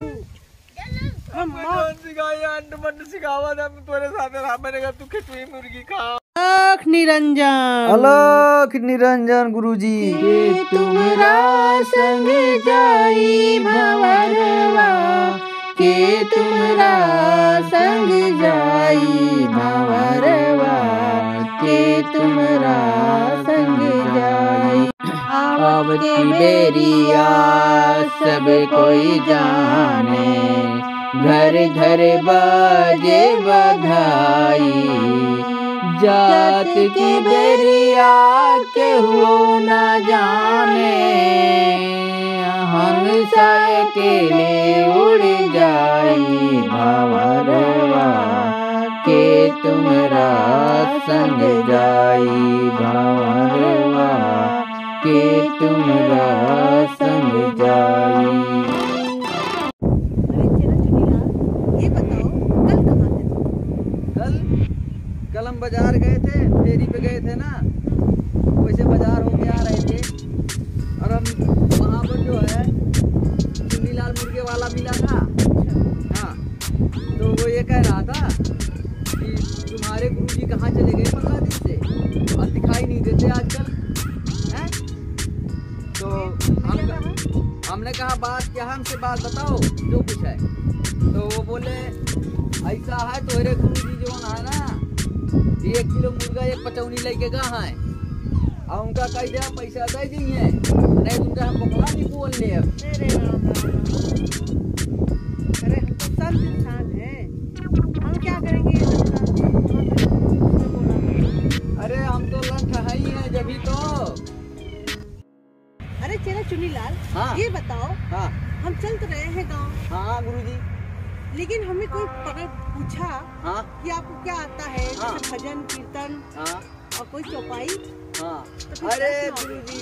अलख निरंजन, अलख निरंजन गुरुजी। तुमरा संग जाई भंवरवा, के तुमरा संग जाई भंवरवा, के तुमरा संग जाई। अब की बेरिया सब कोई जाने, घर घर बाजे बधाई। जात की बेरिया के हो न जाने, हंसा अकेले उड़ जाई भंवरवा, के तुमरा संग जाई भंवरवा, के तुमरा संग जाई। ये बताओ कल कहाँ थे? कल हम बाजार गए थे, फेरी पे गए थे ना, वैसे बाजार होके आ रहे थे और हम वहाँ पर जो है चुन्नीलाल मुर्गे वाला मिला था। हाँ, तो वो ये कह रहा था कि तुम्हारे गुरुजी कहाँ चले गए 15 दिन से और दिखाई नहीं देते आजकल हैं। तो हमने कहा बात क्या, हमसे बात बताओ जो कुछ है। तो वो बोले ऐसा है, तुम्हारे गुरुजी जो है ना 1 किलो मुर्गा 1 पचौनी लेके कहाँ है और उनका कह दिया पैसा दे दिए, नहीं तुमसे हम पकड़ा नहीं बोल ले। अब अरे हम तो संत इंसान हैं, हम क्या करेंगे? अरे हम तो लंठ है ही हैं जब ही तो। अरे चलो चुन्नीलाल, हाँ। ये बताओ, हाँ हम चल तो रहे हैं गाँव, हाँ गुरुजी, लेकिन हमें कोई पूछा हाँ कि आपको क्या आता है, हाँ। जैसे भजन कीर्तन हाँ और कोई चौपाई। हाँ। तो फिर अरे क्या सुनाओगे? गुरुजी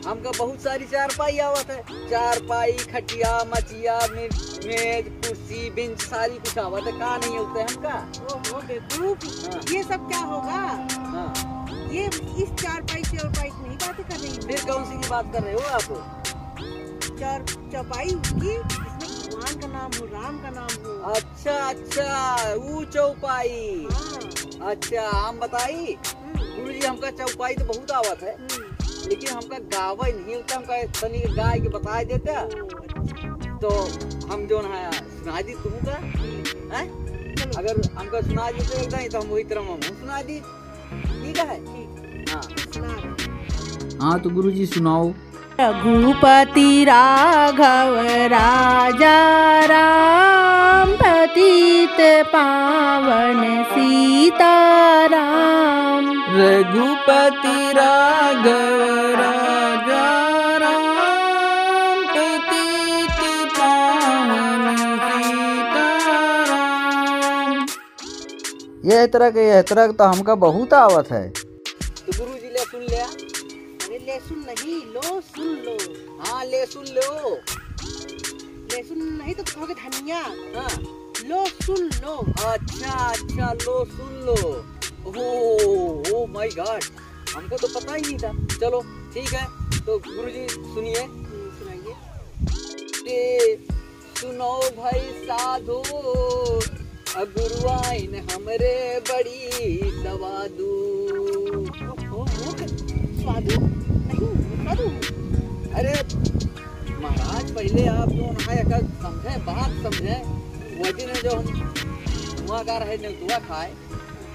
हमका बहुत सारी चारपाई आवत है, चारपाई खटिया मचिया मेज कुर्सी बेंच सारी कुछ आवत है। कहाँ नहीं होते हमका। ओहो बेवकूफ, हाँ। ये सब क्या होगा? हाँ, ये इस चौपाई की नहीं बातें कर रही हूँ। फिर कौन सी की बात कर रहे हो आप? चौपाई की जिसमें भगवान का नाम हो, राम का नाम हो। अच्छा अच्छा, वो चौपाई। हाँ। अच्छा हम बताई गुरुजी, हमका चौपाई तो बहुत आवत है, लेकिन हमका गावा नहीं होता। हमका तनी गाय के बता देता तो हम जो है सुना दी तुमका हैं। अगर हमका सुना देते एकदम तो हम वही तरह हम सुना दी। ठीक है? हाँ तो गुरुजी सुनाओ। रघुपति राघव राजा राम, पतित पावन सीताराम। रघुपति राघव राजा राम, पतित पावन सीताराम। यह तरह तो हमका बहुत आवत है। तो गुरुजी ले सुन लिया। अरे ले सुन नहीं, लो सुन लो। हाँ ले सुन लो। ले सुन नहीं तो कहोगे धनिया। हाँ लो सुन लो। अच्छा अच्छा, लो सुन लो। ओह माय गॉड, हमको तो पता ही नहीं था। चलो ठीक है, तो गुरुजी सुनिए। सुनाइए। सुनो भाई साधु, गुरु आइन हमरे बड़ी सवादू। स्वादु नहीं, स्वादु। अरे महाराज पहले आप जो है समझे, बात समझे। वो दिन जो हम हुआ गा रहे नेतुआ खाए,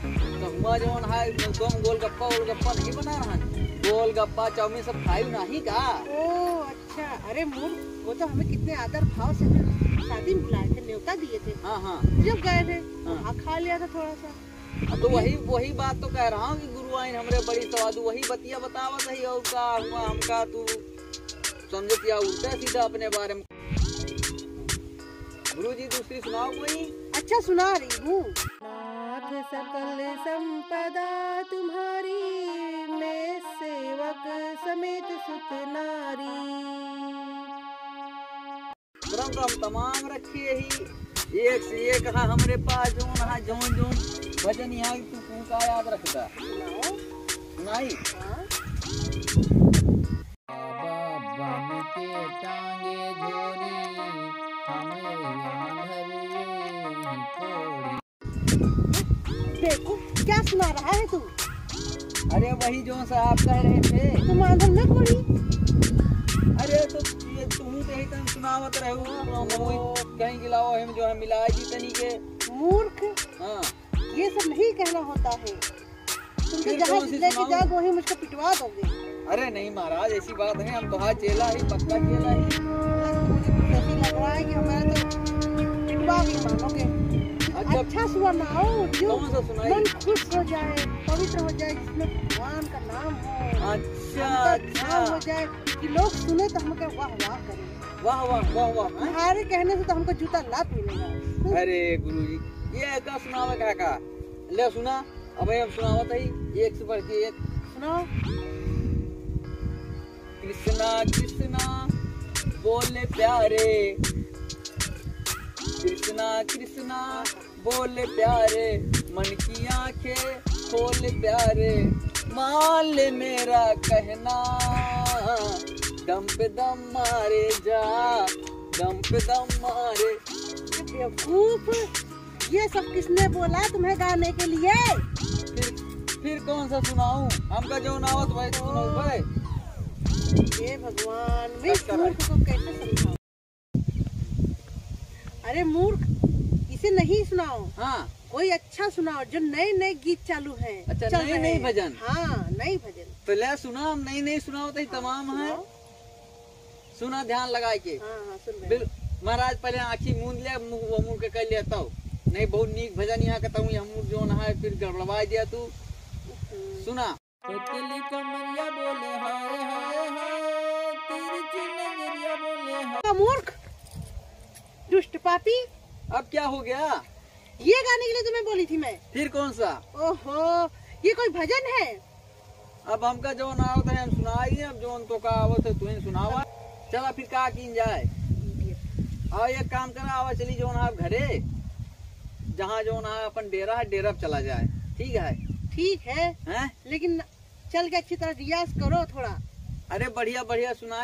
तो हुआ जो है नेतुआ में गोलगप्पा नहीं बना रहा है। गोलगप्पा चाउमीन सब खाई नहीं का। ओ अच्छा, अरे मूर्ख, वो तो हमें कितने आदर भाव से शादी में बुलाए थे, न्योता दिए थे। हाँ हाँ, जब गए थे हाँ। वहाँ खा लिया था थोड़ा सा। तो वही बात तो कह रहा हूँ कि गुरु आइन हमरे बड़ी सवादू। वही बतिया बतावत है और का हुआ हमका तू समझतिया उल्टा सीधा अपने बारे में। गुरुजी दूसरी सुनाओ कोई। अच्छा सुना रही हूँ। नाथ सकल संपदा तुम्हारी, मैं सेवक समेत सुत नारी। तुरंत हम तमाम रखिए ही, एक से एक है हमरे पास जोन भजन यहाँ तू का याद रखता। सुनाई। बाबा बन के टांगे झोरी, हमें देखो क्या सुना रहा है तू? अरे वही जो सा आप कह रहे थे। तुम आंधर में कोड़ी। अरे तो ये तुम तो ही तन सुनावत रहू कहीं गिलाओ हम जो है मिलाए जी तनी के। मूर्ख, हाँ ये सब नहीं कहना होता है। तुम तो फिर जहाँ कौन सी लेके सुनाऊं? जाओ वही मुझको पिटवा दोगे। अरे नहीं महाराज ऐसी बात नहीं, हम तो हाँ चेला ही पक्का चेला ही। मुझे कुछ ऐसी लग रहा है कि हमारा तो पिटवा भी मानोगे। अच्छा सुनाओ जो कौन सा सुनाई? मन खुश हो जाए, पवित्र हो जाए, जिसमें भगवान का नाम हो, अच्छा ध्यान हो जाए कि लोग सुने तो हमको वाह वाह करें। वाह वाह वाह वाह। हाँ? तुम्हारे कहने से तो हमको जूता लात मिलेगा। अरे गुरुजी ये का सुनावे काका ले सुना। अब हम सुनावत ही एक से बढ़ के एक। सुनाओ। कृष्णा कृष्णा बोले प्यारे, कृष्णा कृष्णा बोले प्यारे, मन की आंखें खोले प्यारे, मान ले मेरा कहना, दम पे दम मारे जा, दम पे दम मारे। बेवकूफ, ये सब किसने बोला तुम्हें गाने के लिए? फिर कौन सा सुनाऊं? हमका जो नावत भाई सुनाऊं भाई। हे भगवान, मैं इस मूर्ख को कैसे समझाऊं? अरे मूर्ख, इसे नहीं सुनाओ। हाँ कोई अच्छा सुनाओ जो नए नए गीत चालू है। अच्छा, चल नए रहे नए हैं। भजन। हाँ नई भजन। तो ले सुना, हम नई नई सुनाओ तो तमाम है। सुना ध्यान लगा के। हाँ हाँ सुन रहे बिल महाराज पहले आँखी मूंद ले, मुंह मुंह के कर लेता हूँ। नहीं बहुत नीक भजन यहाँ कहता हूँ, हम जो न है फिर गड़बड़ा दिया तू। सुना। पतली कमरिया बोले हाय हाय हाय, तिरछी नजरिया बोले हाय। हैं। मूर्ख, दुष्ट पापी, अब क्या हो गया? ये गाने के लिए तुम्हें बोली थी मैं। फिर कौन सा? ओहो, ये कोई भजन है? अब हमका जो न आवत है हम सुनाई, अब जो तो का आवत है तू ही सुनावा। चला फिर का कीन जाए। आओ एक काम करा, आवा चली जो ना घरे, जहाँ जो ना अपन डेरा है डेरा पे चला जाए। ठीक है? ठीक है, हैं? लेकिन चल के अच्छी तरह रियाज करो थोड़ा। अरे बढ़िया बढ़िया सुनाए।